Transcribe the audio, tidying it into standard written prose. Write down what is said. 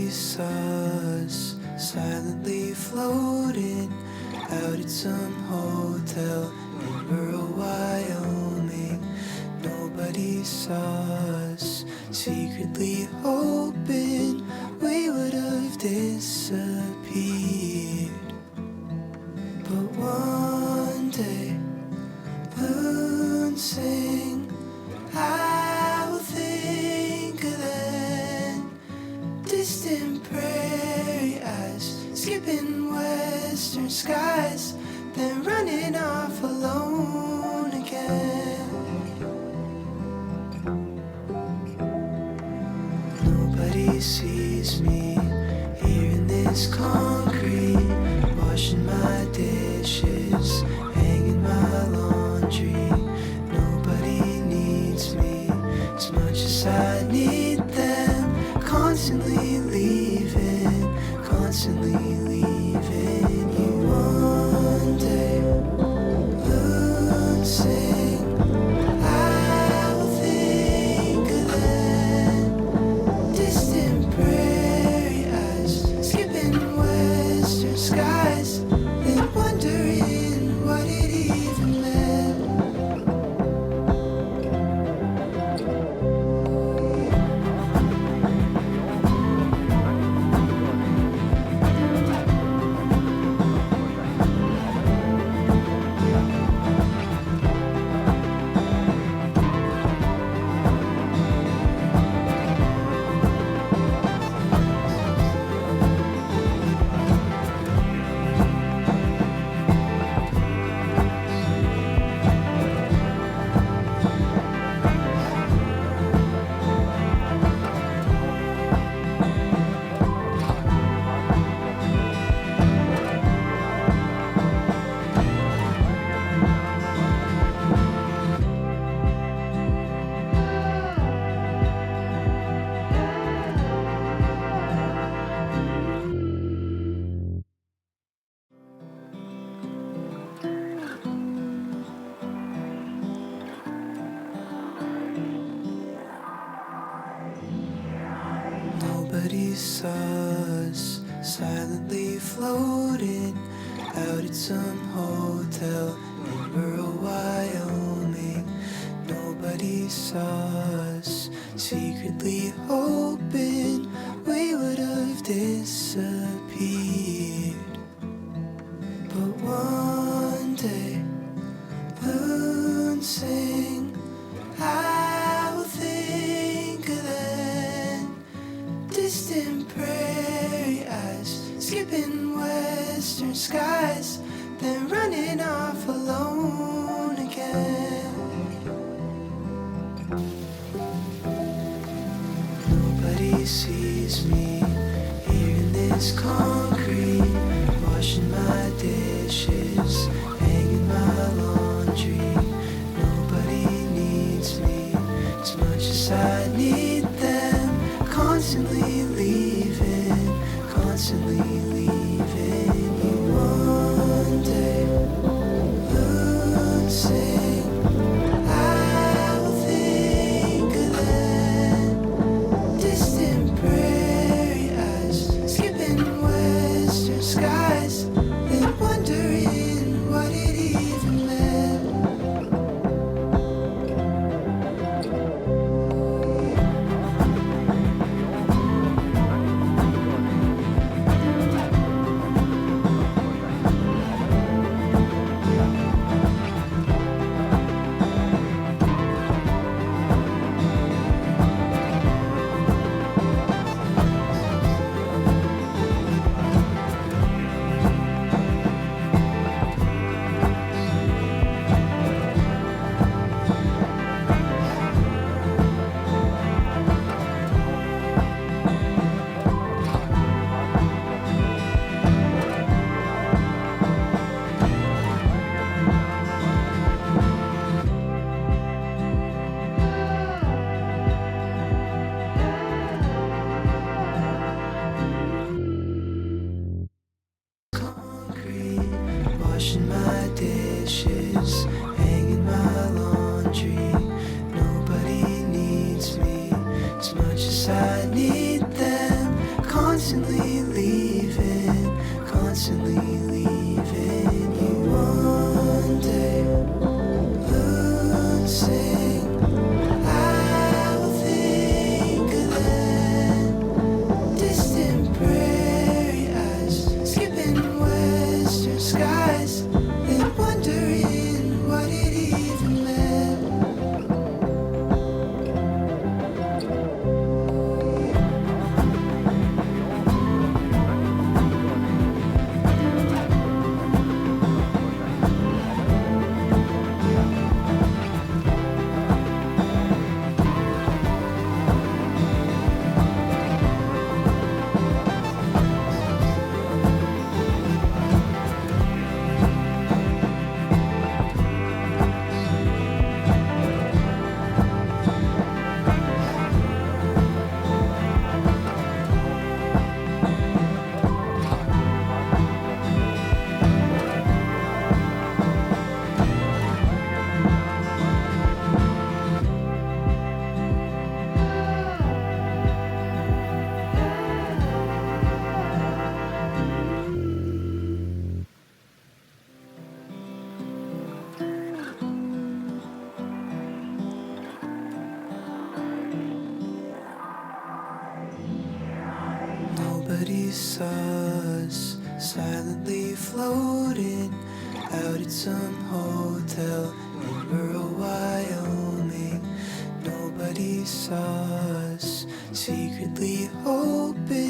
Nobody saw us silently floating out at some hotel in rural Wyoming. Nobody saw us secretly hoping we would have disappeared. But one day, moon sing, I will think of that distant prairie eyes, skipping western skies, then running off alone again. Nobody sees me here in this concrete, washing my dishes, hanging my laundry. Nobody needs me as much as I need them, constantly leaving, constantly leaving you. One day, moon sing, I will think of that distant prairie eyes, skipping western skies, then wondering what it even meant. Nobody saw us silently floating out at some hotel in rural Wyoming. Nobody saw us secretly hoping we would have disappeared. But one day, moon sing, I will think of that distant prairie eyes, skipping western skies, then running off alone again. Nobody sees me here in this concrete, washing my dishes, hanging my laundry. Nobody needs me as much as I need them, constantly leaving, constantly leaving you. One day, moon sing, I will think of that distant prairie eyes, skipping western skies, then wondering what it even meant. Washing my dishes, hanging my laundry. Nobody needs me as much as I need them, constantly Nobody saw us silently floating out at some hotel in rural Wyoming. Nobody saw us secretly hoping